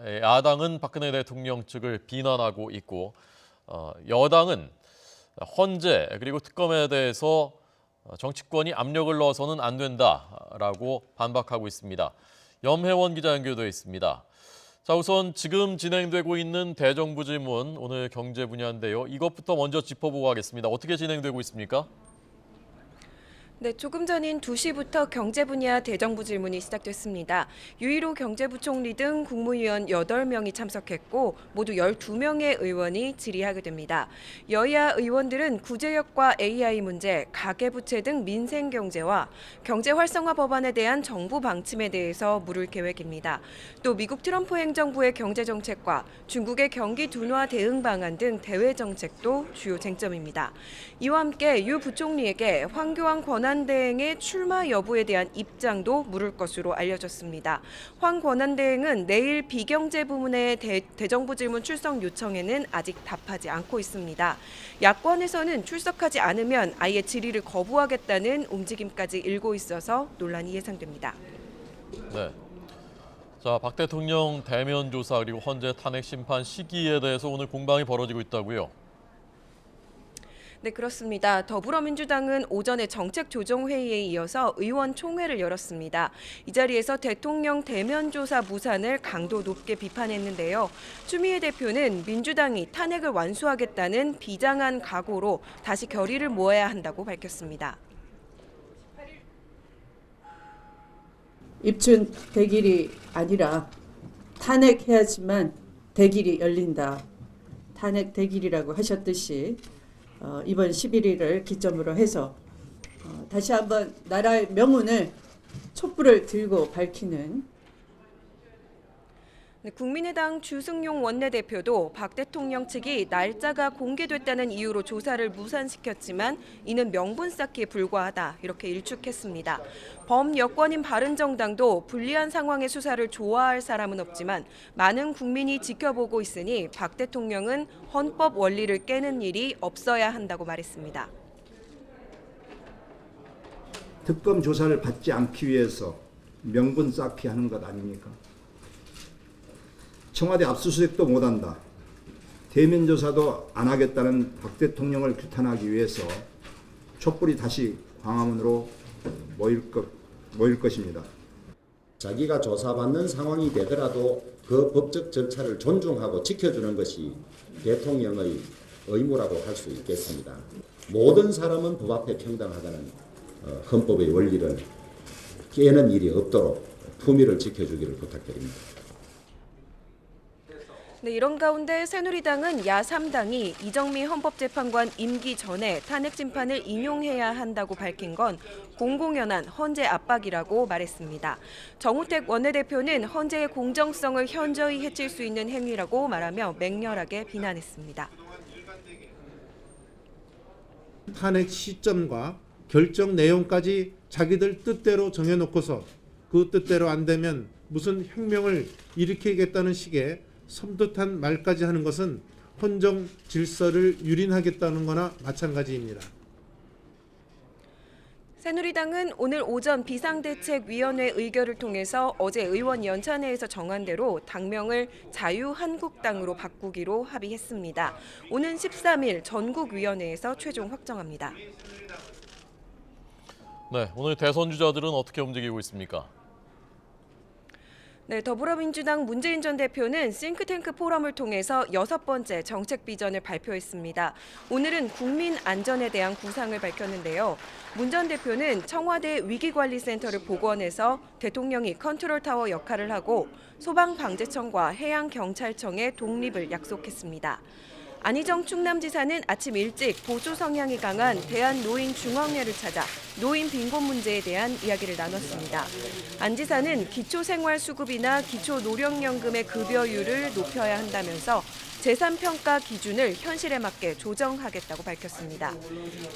야당은 박근혜 대통령 측을 비난하고 있고 여당은 헌재 그리고 특검에 대해서 정치권이 압력을 넣어서는 안 된다라고 반박하고 있습니다. 염혜원 기자 연결되어 있습니다. 자, 우선 지금 진행되고 있는 대정부 질문 오늘 경제 분야인데요. 이것부터 먼저 짚어보고 하겠습니다. 어떻게 진행되고 있습니까? 네, 조금 전인 2시부터 경제 분야 대정부 질문이 시작됐습니다. 유일호 경제부총리 등 국무위원 8명이 참석했고 모두 12명의 의원이 질의하게 됩니다. 여야 의원들은 구제역과 AI 문제, 가계부채 등 민생 경제와 경제 활성화 법안에 대한 정부 방침에 대해서 물을 계획입니다. 또 미국 트럼프 행정부의 경제 정책과 중국의 경기 둔화 대응 방안 등 대외 정책도 주요 쟁점입니다. 이와 함께 유 부총리에게 황교안 권한대행의 출마 여부에 대한 입장도 물을 것으로 알려졌습니다. 황 권한대행은 내일 비경제 부문의 대정부 질문 출석 요청에는 아직 답하지 않고 있습니다. 야권에서는 출석하지 않으면 아예 질의를 거부하겠다는 움직임까지 일고 있어서 논란이 예상됩니다. 네. 자, 박 대통령 대면 조사 그리고 헌재 탄핵 심판 시기에 대해서 오늘 공방이 벌어지고 있다고요? 네, 그렇습니다. 더불어민주당은 오전에 정책조정회의에 이어서 의원총회를 열었습니다. 이 자리에서 대통령 대면조사 무산을 강도 높게 비판했는데요. 추미애 대표는 민주당이 탄핵을 완수하겠다는 비장한 각오로 다시 결의를 모아야 한다고 밝혔습니다. 입춘 대길이 아니라 탄핵해야지만 대길이 열린다. 탄핵 대길이라고 하셨듯이 이번 11일을 기점으로 해서 다시 한번 나라의 명운을 촛불을 들고 밝히는 국민의당 주승용 원내대표도 박 대통령 측이 날짜가 공개됐다는 이유로 조사를 무산시켰지만 이는 명분 쌓기에 불과하다 이렇게 일축했습니다. 범여권인 바른정당도 불리한 상황의 수사를 좋아할 사람은 없지만 많은 국민이 지켜보고 있으니 박 대통령은 헌법 원리를 깨는 일이 없어야 한다고 말했습니다. 특검 조사를 받지 않기 위해서 명분 쌓기 하는 것 아닙니까? 청와대 압수수색도 못한다. 대면 조사도 안 하겠다는 박 대통령을 규탄하기 위해서 촛불이 다시 광화문으로 모일 것입니다. 자기가 조사받는 상황이 되더라도 그 법적 절차를 존중하고 지켜주는 것이 대통령의 의무라고 할 수 있겠습니다. 모든 사람은 법 앞에 평등하다는 헌법의 원리를 깨는 일이 없도록 품위를 지켜주기를 부탁드립니다. 네, 이런 가운데 새누리당은 야3당이 이정미 헌법재판관 임기 전에 탄핵 심판을 인용해야 한다고 밝힌 건 공공연한 헌재 압박이라고 말했습니다. 정우택 원내대표는 헌재의 공정성을 현저히 해칠 수 있는 행위라고 말하며 맹렬하게 비난했습니다. 탄핵 시점과 결정 내용까지 자기들 뜻대로 정해놓고서 그 뜻대로 안 되면 무슨 혁명을 일으키겠다는 식의 섬뜩한 말까지 하는 것은 헌정 질서를 유린하겠다는 거나 마찬가지입니다. 새누리당은 오늘 오전 비상대책위원회 의결을 통해서 어제 의원 연찬회에서 정한 대로 당명을 자유한국당으로 바꾸기로 합의했습니다. 오는 13일 전국위원회에서 최종 확정합니다. 네, 오늘 대선 주자들은 어떻게 움직이고 있습니까? 네, 더불어민주당 문재인 전 대표는 싱크탱크 포럼을 통해서 6번째 정책 비전을 발표했습니다. 오늘은 국민 안전에 대한 구상을 밝혔는데요. 문 전 대표는 청와대 위기관리센터를 복원해서 대통령이 컨트롤타워 역할을 하고 소방방재청과 해양경찰청의 독립을 약속했습니다. 안희정 충남지사는 아침 일찍 보수 성향이 강한 대한노인중앙회를 찾아 노인 빈곤 문제에 대한 이야기를 나눴습니다. 안 지사는 기초생활수급이나 기초노령연금의 급여율을 높여야 한다면서 재산평가 기준을 현실에 맞게 조정하겠다고 밝혔습니다.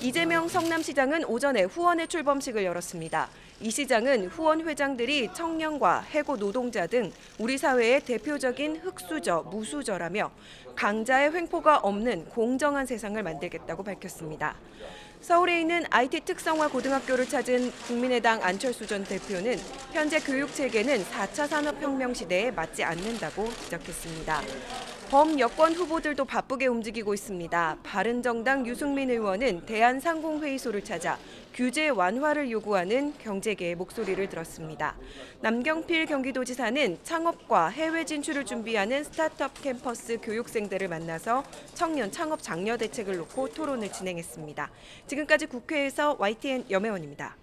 이재명 성남시장은 오전에 후원의 출범식을 열었습니다. 이 시장은 후원 회장들이 청년과 해고 노동자 등 우리 사회의 대표적인 흑수저, 무수저라며 강자의 횡포가 없는 공정한 세상을 만들겠다고 밝혔습니다. 서울에 있는 IT 특성화 고등학교를 찾은 국민의당 안철수 전 대표는 현재 교육 체계는 4차 산업혁명 시대에 맞지 않는다고 지적했습니다. 범여권 후보들도 바쁘게 움직이고 있습니다. 바른정당 유승민 의원은 대한상공회의소를 찾아 규제 완화를 요구하는 경제계의 목소리를 들었습니다. 남경필 경기도지사는 창업과 해외 진출을 준비하는 스타트업 캠퍼스 교육생들을 만나서 청년 창업 장려 대책을 놓고 토론을 진행했습니다. 지금까지 국회에서 YTN 염혜원입니다.